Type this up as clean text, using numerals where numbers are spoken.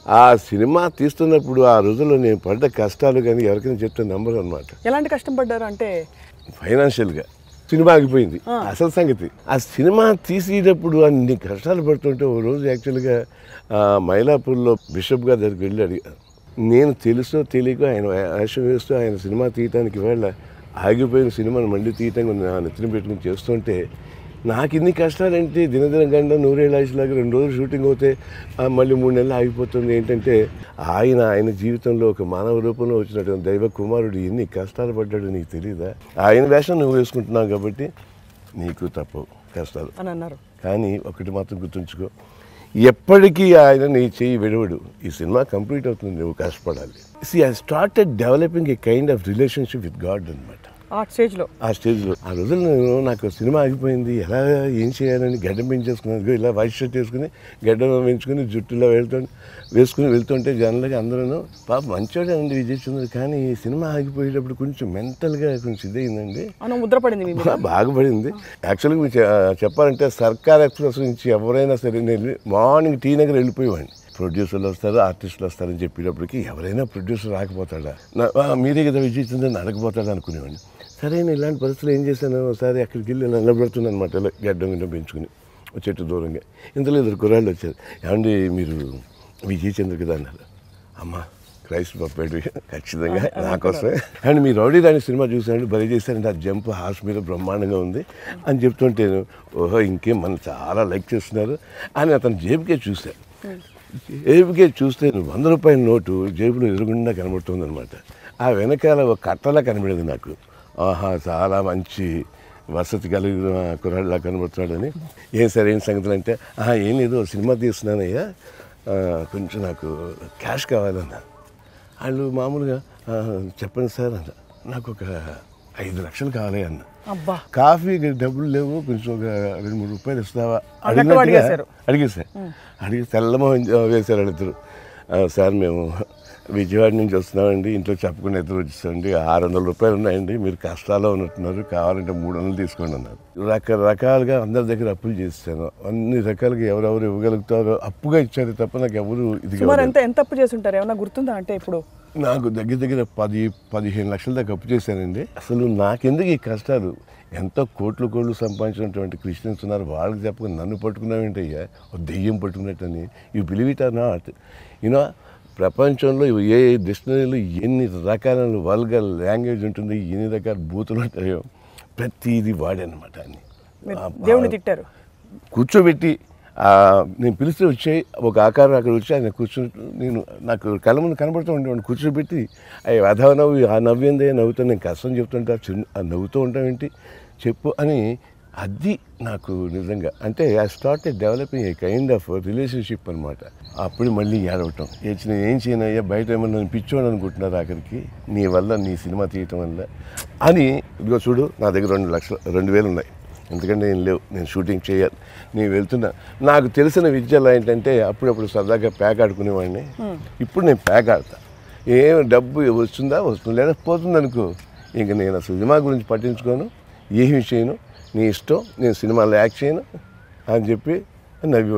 ఆ సినిమా తీస్తున్నప్పుడు ఆ రోజుల్లో నేను పడ్డ కష్టాలు కానీ ఎవరికైనా చెప్తే నమ్మరు అనమాట. ఎలాంటి కష్టం పడ్డారు అంటే? ఫైనాన్షియల్గా సినిమా ఆగిపోయింది అసలు సంగతి. ఆ సినిమా తీసేటప్పుడు అన్ని కష్టాలు పడుతుంటే ఓ రోజు యాక్చువల్గా మైలాపూర్లో బిషప్ గారి దగ్గరికి వెళ్ళి అడిగాను. నేను తెలుసో తెలియక ఆయన వేషం వేస్తూ ఆయన సినిమా తీయటానికి వేళ ఆగిపోయిన సినిమాను మళ్ళీ తీయటానికి నా నెత్తిన పెట్టుకుని చేస్తుంటే నాకు ఇన్ని కష్టాలంటే దినదిన గంట నూరేళ్ళ ఆయుష్లాగా 2 రోజులు షూటింగ్ అవుతే మళ్ళీ 3 నెలలు ఆగిపోతుంది. ఏంటంటే ఆయన జీవితంలో ఒక మానవ రూపంలో వచ్చినటువంటి దైవ కుమారుడు ఎన్ని కష్టాలు పడ్డాడు నీకు తెలియదా? ఆయన వేషం నువ్వు వేసుకుంటున్నావు కాబట్టి నీకు తప్పవు కష్టాలు అని అన్నారు. కానీ ఒకటి మాత్రం గుర్తుంచుకో, ఎప్పటికీ ఆయన నీ చెయ్యి విడవడు. ఈ సినిమా కంప్లీట్ అవుతుంది, నువ్వు కష్టపడాలి. I started developing A kind of relationship with God అనమాట. ఆ స్టేజ్లో ఆ రోజుల్లో నాకు సినిమా ఆగిపోయింది, ఎలా ఏం చేయాలని గడ్డం పెంచేసుకున్నాను. ఇలా వైట్ షర్ట్ వేసుకుని గడ్డం పెంచుకుని జుట్టులో వెళ్తుంటే జనరల్గా అందరూ పాప మంచోడే అండి విజయ్ చంద్ర, కానీ ఈ సినిమా ఆగిపోయేటప్పుడు కొంచెం మెంటల్గా కొంచెం ఇదయిందండి. ముద్రపడింది, బాగుపడింది. యాక్చువల్గా మీకు చెప్పాలంటే సర్కార్ ఎక్స్ప్రెస్ నుంచి ఎవరైనా సరే నేను మార్నింగ్ టీ నగర్ వెళ్ళిపోయేవాడిని. ప్రొడ్యూసర్లు వస్తారు, ఆర్టిస్టులు వస్తారని చెప్పేటప్పటికి ఎవరైనా ప్రొడ్యూసర్ రాకపోతాడా, మీరే కదా విజయ్ చంద్రని అడగపోతాడా అనుకునేవాడిని. సరే నేను ఇలాంటి పరిస్థితులు ఏం చేశాను, ఒకసారి అక్కడికి వెళ్ళి నిలబడుతున్నాను అనమాట, ఇలా గడ్డం పెంచుకుని చెట్టు దూరంగా. ఇంతలో 2 కుర్రాళ్ళు వచ్చారు. ఏమండి మీరు విజయ్ చంద్ర కదా అన్నారు. అమ్మ క్రైస్ట్ పప్పాడు ఖచ్చితంగా నాకోసమే. అండ్ మీ రౌడీ రాణి సినిమా చూసానండి, భలే చేశారండి, ఆ జంప్ హార్స్ మీద బ్రహ్మాండంగా ఉంది అని చెప్తుంటే ఓహో ఇంకేం మనం చాలా లైక్ చేస్తున్నారు అని అతను జేబుకే చూశాను. జేబుకే చూస్తే 100 రూపాయల నోటు జేబులో ఎదురుగుండా కనబడుతుంది అనమాట. ఆ వెనకాల ఒక కట్టలా కనబడేది నాకు. ఆహా చాలా మంచి వసతి కలిగిన కుర్రాడిలా కనబడుతున్నాడని. ఏం సంగతులు అంటే ఏం లేదు సినిమా తీస్తున్నానయ్యా, కొంచెం నాకు క్యాష్ కావాలన్నా. వాళ్ళు మామూలుగా చెప్పండి సార్ అన్న, నాకు ఒక 5 లక్షలు కావాలి అన్న. కాఫీ డబ్బులు లేవు, కొంచెం ఒక 2-3 రూపాయలు ఇస్తావా అడిగేసారు. అడిగి తెల్లమోహన్ వేశారు వాళ్ళిద్దరు. సార్ మేము విజయవాడ నుంచి వస్తున్నామండి, ఇంట్లో చెప్పుకుని ఇద్దరు వచ్చేసండి, 600 రూపాయలు ఉన్నాయండి, మీరు కష్టాల్లో ఉన్నట్టున్నారు, కావాలంటే 300 తీసుకోండి అన్నారు. రకరకాలుగా అందరి దగ్గర అప్పులు చేస్తాను, అన్ని రకాలుగా ఎవరెవరు ఇవ్వగలుగుతారో అప్పుగా ఇచ్చారు తప్ప నాకు ఎవరు ఇది. ఎంత అప్పు చేసి ఉంటారు ఏమన్నా గుర్తుందా? అంటే ఇప్పుడు నాకు దగ్గర 10-15 లక్షల దాకా అప్పు చేశానండి. అసలు నాకెందుకు ఈ కష్టాలు? ఎంతో కోట్లు సంపాదించినటువంటి క్రిస్టియన్స్ ఉన్నారు, వాళ్ళకి చెప్పకుండా నన్ను పట్టుకున్నావేంటయ్యా, దెయ్యం పట్టుకున్నట్టని. You believe it or not, you know ప్రపంచంలో ఏ డిక్షనరీలో ఎన్ని రకాల వల్గర్ లాంగ్వేజ్ ఉంటుంది, ఎన్ని రకాల బూతులు ఉంటాయో ప్రతిదీ వాడనమాట. అని దేవుని తిట్టారు. కూర్చోబెట్టి నేను పిలిస్తే వచ్చాయి ఒక ఆకారం అక్కడ వచ్చి ఆయన కూర్చుని నాకు కళ్ళ ముందు కనబడుతూ ఉండేవాడిని. కూర్చోబెట్టి అధవ నవ్వు, ఆ నవ్వేందే నవ్వుతాను, నేను కష్టం చెప్తుంటా, నవ్వుతూ ఉంటావేంటి చెప్పు అని. అది నాకు నిజంగా అంటే I started developing A kind of relationship అనమాట. అప్పుడు మళ్ళీ ఏడవటం, ఏం చేయనయ్యా బయట ఏమన్నా నేను పిచ్చోడు అనుకుంటున్నారు ఆఖరికి నీ వల్ల, నీ సినిమా తీయటం వల్ల అని. ఇదిగో చూడు నా దగ్గర 2,000 ఉన్నాయి, ఎందుకంటే నేను లేవు, నేను షూటింగ్ చేయాలి, నేను వెళ్తున్నా. నాకు తెలిసిన విద్యలో ఏంటంటే అప్పుడప్పుడు సరదాగా ప్యాక్ ఆడుకునేవాడిని. ఇప్పుడు నేను ప్యాక్ ఆడతా, ఏం డబ్బు వస్తుంది లేదా పోతుంది అనుకో, ఇంక నేను అసలు సినిమా గురించి పట్టించుకోను, ఏమి చేయను, నీ ఇష్టం, నేను సినిమాలో యాక్ట్ చేయను అని చెప్పి నవ్వేవాడు.